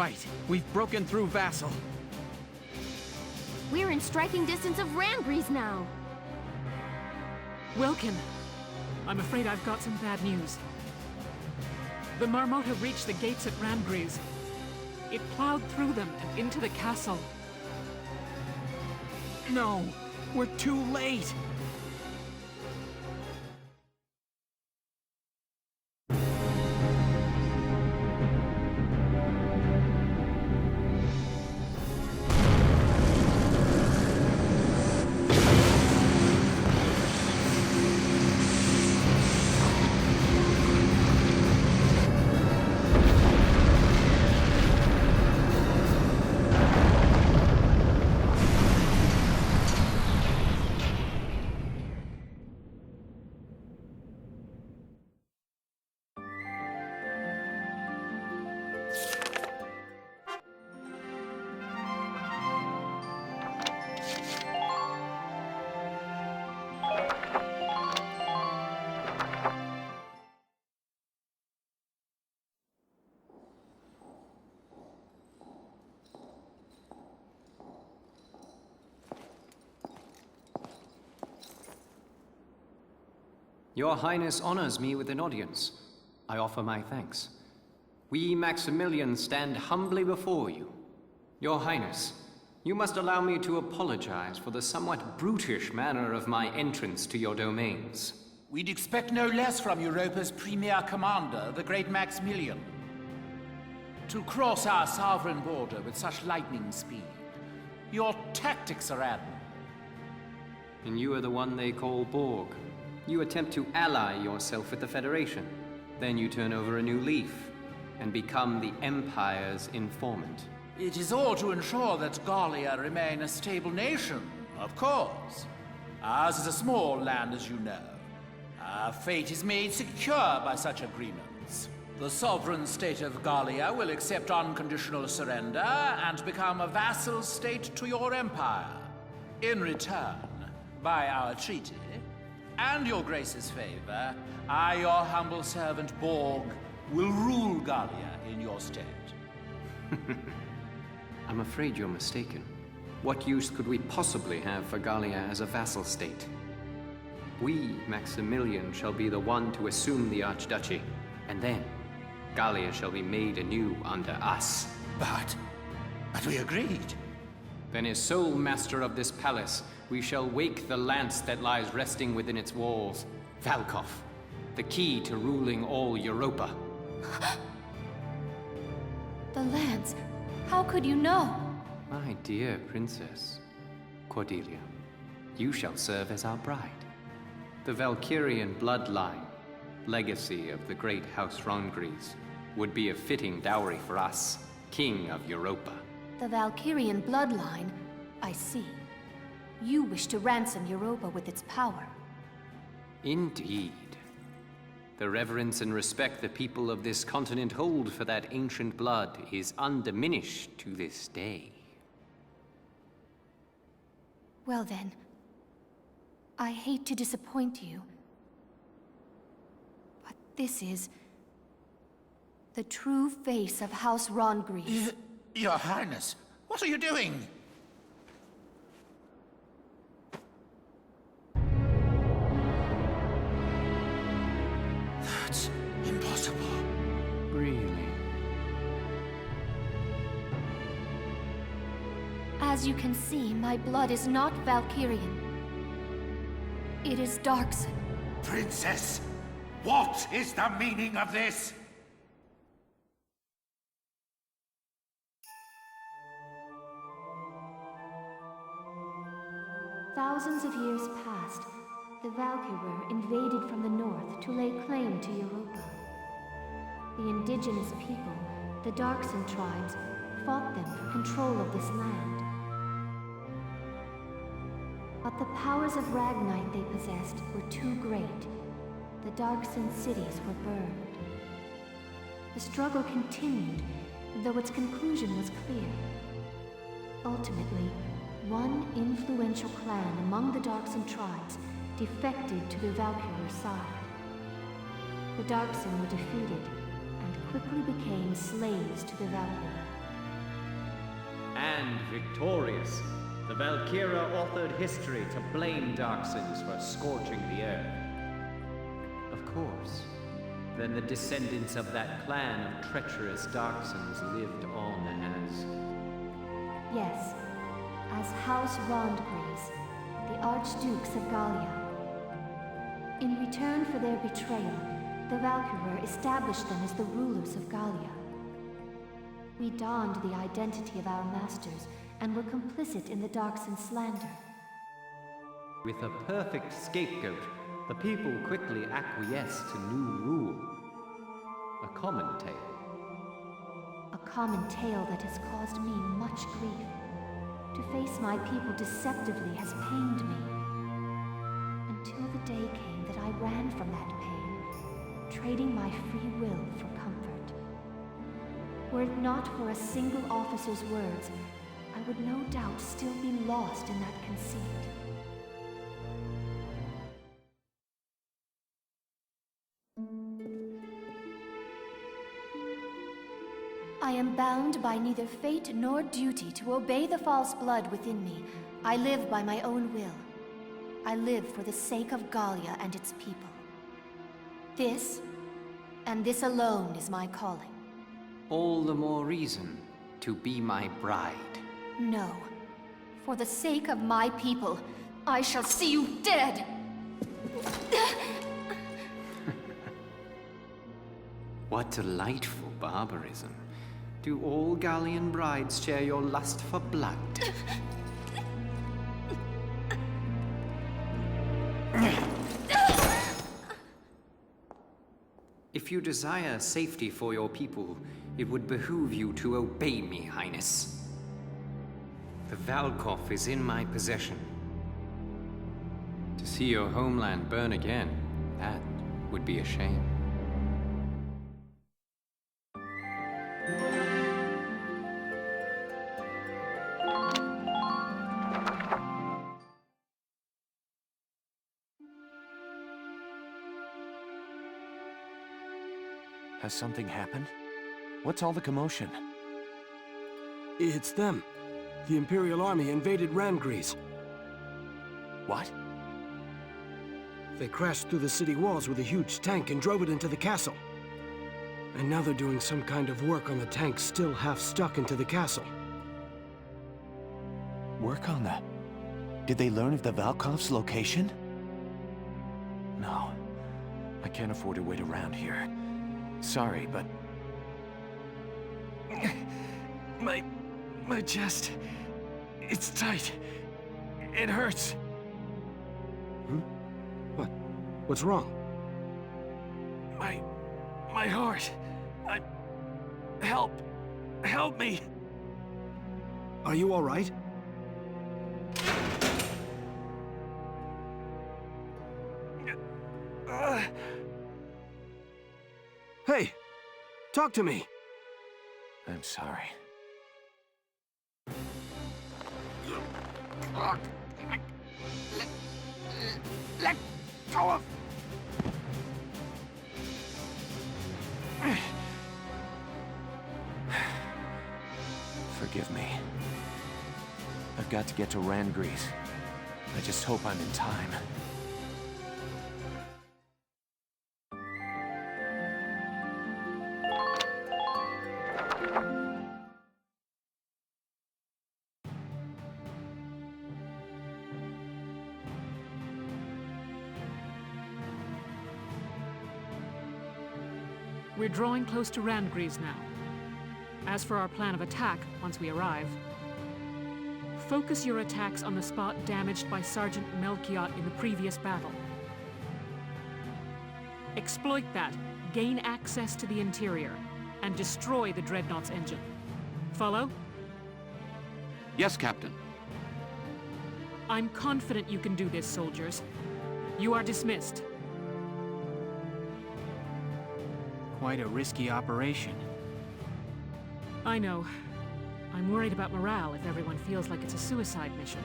right. We've broken through Vassal. We're in striking distance of Randgrease now. Wilkin, I'm afraid I've got some bad news. The Marmota reached the gates at Randgrease. It plowed through them and into the castle. No, we're too late. Your Highness honors me with an audience. I offer my thanks. We Maximilians stand humbly before you. Your Highness, you must allow me to apologize for the somewhat brutish manner of my entrance to your domains. We'd expect no less from Europa's premier commander, the great Maximilian. To cross our sovereign border with such lightning speed. Your tactics are admirable. And you are the one they call Borg. You attempt to ally yourself with the Federation. Then you turn over a new leaf and become the Empire's informant. It is all to ensure that Gallia remain a stable nation, of course. Ours is a small land, as you know. Our fate is made secure by such agreements. The sovereign state of Gallia will accept unconditional surrender and become a vassal state to your empire. In return, by our treaty, and your grace's favor, I, your humble servant Borg, will rule Gallia in your stead. I'm afraid you're mistaken. What use could we possibly have for Gallia as a vassal state? We, Maximilian, shall be the one to assume the Archduchy, and then Gallia shall be made anew under us. But we agreed. Then as sole master of this palace, we shall wake the lance that lies resting within its walls. Valkov, the key to ruling all Europa. The lance. How could you know? My dear Princess Cordelia, you shall serve as our bride. The Valkyrian bloodline, legacy of the great House Rangris, would be a fitting dowry for us, King of Europa. The Valkyrian bloodline? I see. You wish to ransom Europa with its power. Indeed. The reverence and respect the people of this continent hold for that ancient blood is undiminished to this day. Well then, I hate to disappoint you, but this is the true face of House Rangris. Your Highness, what are you doing? That's impossible. Really? As you can see, my blood is not Valkyrian. It is Darkson. Princess, what is the meaning of this? Thousands of years passed. The Valkyrie invaded from the north to lay claim to Europa. The indigenous people, the Darkson tribes, fought them for control of this land. But the powers of Ragnite they possessed were too great. The Darkson cities were burned. The struggle continued, though its conclusion was clear. Ultimately, one influential clan among the Darkson tribes defected to the Valkyrie side. The Darkson were defeated and quickly became slaves to the Valkyrie. And victorious, the Valkyria authored history to blame Darksons for scorching the earth. Of course, then the descendants of that clan of treacherous Darksons lived on as... Yes, as House Rondgreaves, the Archdukes of Gallia. In return for their betrayal, the Valkyria established them as the rulers of Gallia. We donned the identity of our masters and were complicit in the Darkson slander. With a perfect scapegoat, the people quickly acquiesced to new rule. A common tale. A common tale that has caused me much grief. To face my people deceptively has pained me. Until the day came that I ran from that pain, trading my free will for comfort. Were it not for a single officer's words, I would no doubt still be lost in that conceit. I am bound by neither fate nor duty to obey the false blood within me. I live by my own will. I live for the sake of Gallia and its people. This, and this alone, is my calling. All the more reason to be my bride. No. For the sake of my people, I shall see you dead! What delightful barbarism. Do all Gallian brides share your lust for blood? If you desire safety for your people, it would behoove you to obey me, Highness. The Valkov is in my possession. To see your homeland burn again, that would be a shame. Has something happened? What's all the commotion? It's them. The Imperial Army invaded Randgreaves. What? They crashed through the city walls with a huge tank and drove it into the castle. And now they're doing some kind of work on the tank still half stuck into the castle. Work on the... Did they learn of the Valkov's location? No. I can't afford to wait around here. Sorry, but... My chest... It's tight. It hurts. What? What's wrong? My heart. Help me. Are you all right? Hey! Talk to me! I'm sorry. Let go of... Forgive me. I've got to get to Randgreaves. I just hope I'm in time. We're drawing close to Randgreaves now. As for our plan of attack, once we arrive, focus your attacks on the spot damaged by Sergeant Melchiot in the previous battle. Exploit that, gain access to the interior, and destroy the Dreadnought's engine. Follow? Yes, Captain. I'm confident you can do this, soldiers. You are dismissed. Quite a risky operation. I know. I'm worried about morale if everyone feels like it's a suicide mission.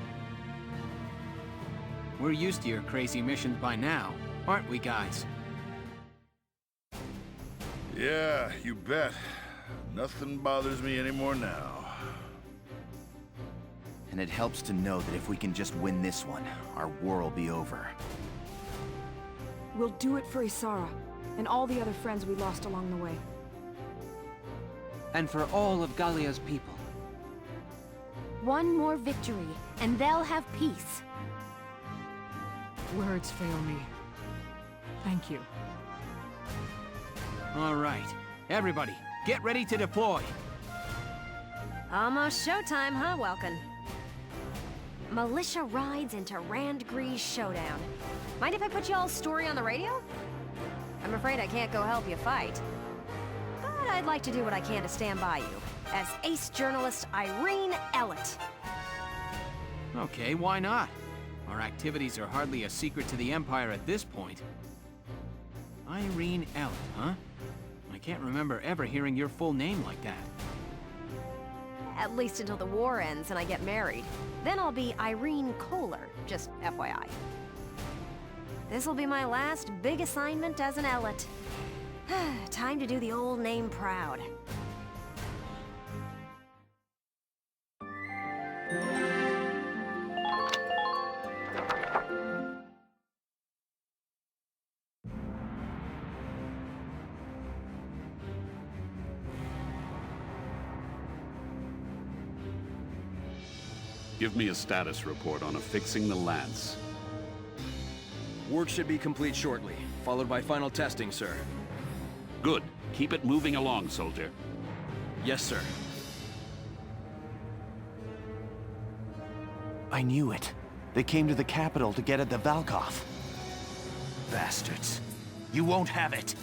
We're used to your crazy missions by now, aren't we, guys? Yeah, you bet. Nothing bothers me anymore now. And it helps to know that if we can just win this one, our war will be over. We'll do it for Isara, and all the other friends we lost along the way. And for all of Gallia's people. One more victory, and they'll have peace. Words fail me. Thank you. All right. Everybody, get ready to deploy. Almost showtime, huh, Welkin? Militia rides into Randgree's showdown. Mind if I put y'all's story on the radio? I'm afraid I can't go help you fight. But I'd like to do what I can to stand by you, as ace journalist Irene Ellett. Okay, why not? Our activities are hardly a secret to the Empire at this point. Irene Ellett, huh? I can't remember ever hearing your full name like that. At least until the war ends and I get married. Then I'll be Irene Kohler, just FYI. This'll be my last big assignment as an Ellett. Time to do the old name proud. Give me a status report on affixing the lance. Work should be complete shortly, followed by final testing, sir. Good. Keep it moving along, soldier. Yes, sir. I knew it. They came to the capital to get at the Valkov. Bastards. You won't have it.